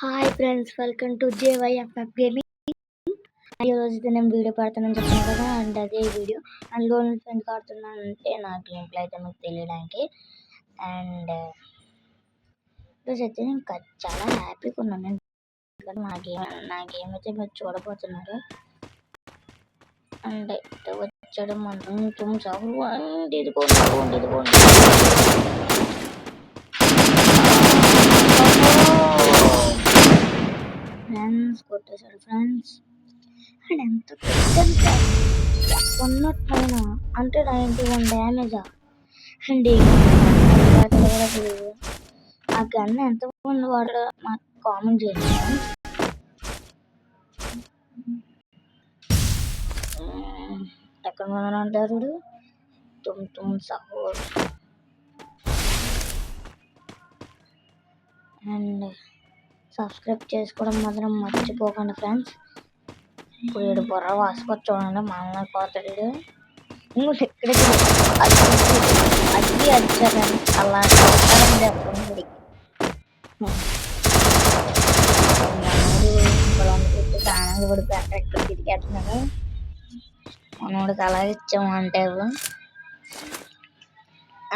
Hi friends, welcome to JYFF gaming. ఈరోజు నేను video పెడతానని చెప్పాను కదా, అండ్ అదే వీడియో. అందులో నుంచి ఎందుకు ఆడుతున్నాను అంటే నా గేమ్ ప్లే అయితే మీకు తెలియడానికి. అండ్ ఈరోజు అయితే నేను చాలా హ్యాపీగా ఉన్నాను. ఎందుకంటే నా గేమ్ అయితే మీరు చూడబోతున్నారు. అండ్ వచ్చాడు మనం తుమ్సాగు అండ్ ఇదిగోండి ఫ్రెండ్స్, కొట్టేశాడు ఫ్రెండ్స్. అండ్ ఎంత కొట్టంటే 109 అంటే 91 డ్యామేజా అండి. ఆ గన్ ఎంతమంది వాడు నాకు కామెంట్ చేయండి ఫ్రెండ్స్. ఎక్కడ అంటారు సపోర్ట్. అండ్ సబ్స్క్రైబ్ చేసుకోవడం మాత్రం మర్చిపోకండి ఫ్రెండ్స్. ఇప్పుడు వీడు బుర్ర వాసుకొని చూడండి, మామూలు పోతాడు. ఇక్కడ అది వచ్చారండి, అలా చెప్పండి. దానాలు కూడా పెట్ట తిరిగేస్తున్నాడు. మనోడికి అలా ఇచ్చాము అంటే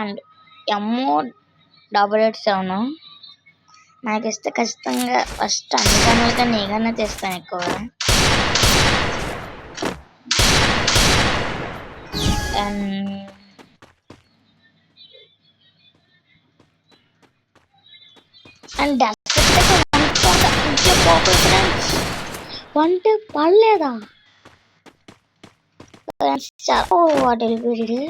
అండ్ M877 నాకు ఇస్తే ఖచ్చితంగా ఫస్ట్ అందుకని నీకన్నా తెస్తాను ఎక్కువ. అండ్ వంట పడలేదా వాటి వెళ్ళిపోయాడు.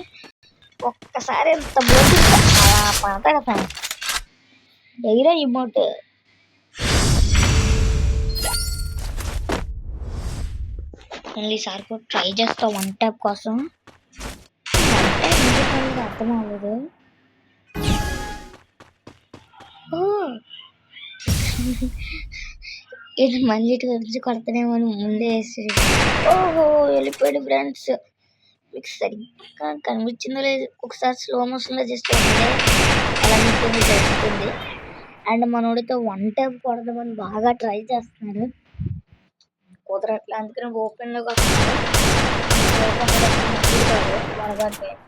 ఒక్కసారి ఎంత బోటి అలా పడతాడు ఫ్రెండ్స్. ఎగిరే ఇమోట్ ఈసారి కూడా ట్రై చేస్తా 1 ట్యాప్ కోసం. అర్థం అవ్వదు. ఇది మంచి గురించి కొడతానేమో ముందే వేసి ఓహో వెళ్ళిపోయాడు ఫ్రెండ్స్. మీకు సరిగ్గా కనిపించిందో లేదు, ఒకసారి స్లో మోషన్ లో చేస్తే ఎలా తెలుస్తుంది. అండ్ మనోడితో 1 ట్యాప్ కొడదామని బాగా ట్రై చేస్తున్నాడు, కుదరట్లే. అందుకని ఓపెన్ లోకి వస్తున్నాడు.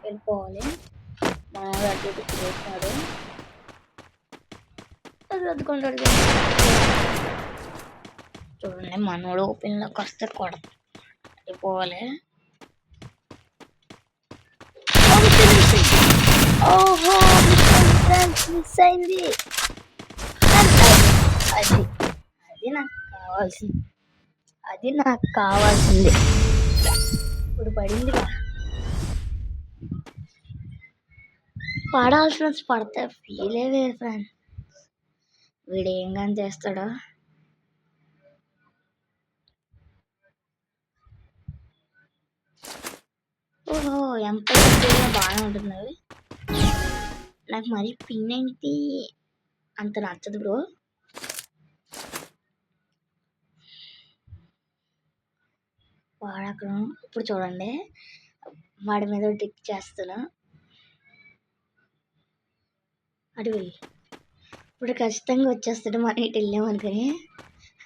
వెళ్ళిపోవాలి. మనోడు అటు ఇటు చేస్తాడు, రద్దుకుంటాడు. చూడండి, మనోడు ఓపెన్ లోకి వస్తే కొడపోవాలి. ఓహో మిస్ అయింది. అది నాకు కావాల్సింది ఇప్పుడు పడింది. పడాల్సిన పడితే ఫీలే వేరు ఫ్రెండ్. వీడు ఏం కానీ చేస్తాడో. ఓహో ఎంపీ బాగానే ఉంటుంది. నాకు మరి పిన్ ఏంటి అంత నచ్చదు బ్రో. వాడు అక్కడ ఇప్పుడు చూడండి, వాడి మీద టిక్ చేస్తున్నా. అటు వెళ్ళి ఇప్పుడు ఖచ్చితంగా వచ్చేస్తాడు. మన ఇటు వెళ్ళామనుకుని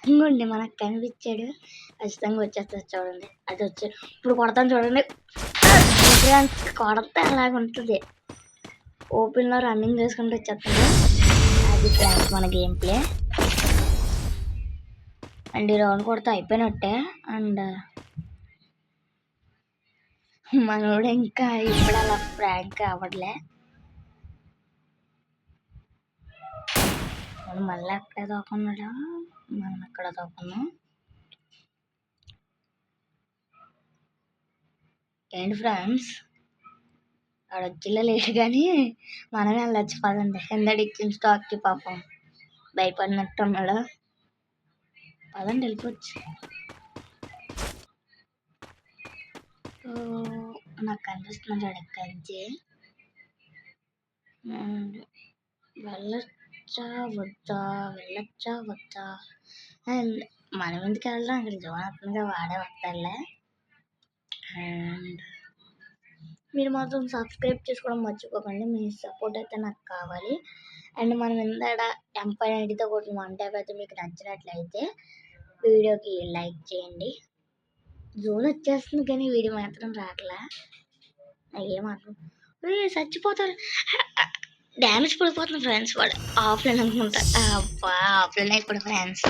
ఇంకోండి మనకు కనిపించాడు, ఖచ్చితంగా వచ్చేస్తాడు. చూడండి అది వచ్చాడు. ఇప్పుడు కొడతాను చూడండి, కొడతా అలాగుంటుంది. ఓపెన్ లో రన్నింగ్ చేసుకుంటూ వచ్చేస్తాడు. అది ఫ్రెండ్స్ మన గేమ్ ప్లే. అండ్ ఈ రౌండ్ కొడితే అయిపోయినట్టే. అండ్ మనోడు ఇంకా ఇప్పుడు అలా ప్రాంక్ అవ్వట్లే. మనం మళ్ళీ అక్కడే తోకున్నాడా, మనం ఎక్కడ తోకున్నాం ఏంటి ఫ్రెండ్స్. ఆడ వచ్చిలా లేదు కానీ మనం వెళ్ళొచ్చు పదండి. కిందడి ఇచ్చిన స్టాక్కి పాపం భయపడినట్టు ఉన్నాడు. పదండి వెళ్ళిపోవచ్చు. నాకు కనిపిస్తుంది చూడ ఎక్కడి నుంచి. వెళ్ళొచ్చా వద్దా అండ్ మనం ఎందుకు వెళ్దాం, అక్కడ జోనాత్మగా వాడే వస్తాడులే. అండ్ మీరు మాత్రం సబ్స్క్రైబ్ చేసుకోవడం మర్చిపోకండి, మీ సపోర్ట్ అయితే నాకు కావాలి. అండ్ మనం ఇందాడ M590తో కొట్టిన 1 ట్యాప్ అయితే మీకు నచ్చినట్లయితే వీడియోకి లైక్ చేయండి. జోన్ వచ్చేస్తుంది కానీ వీడియో మాత్రం రావట్లా. ఏమాత్రం చచ్చిపోతారు. డ్యామేజ్ పడిపోతుంది ఫ్రెండ్స్. వాడు ఆఫ్లైన్ అనుకుంటా. అబ్బా ఆఫ్లైన్ ఇప్పుడు ఫ్రెండ్స్.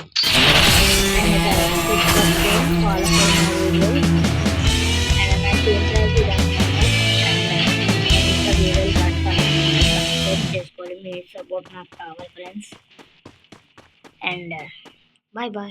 చేసుకోవాలి, మీ సపోర్ట్ నాకు కావాలి ఫ్రెండ్స్. And bye bye.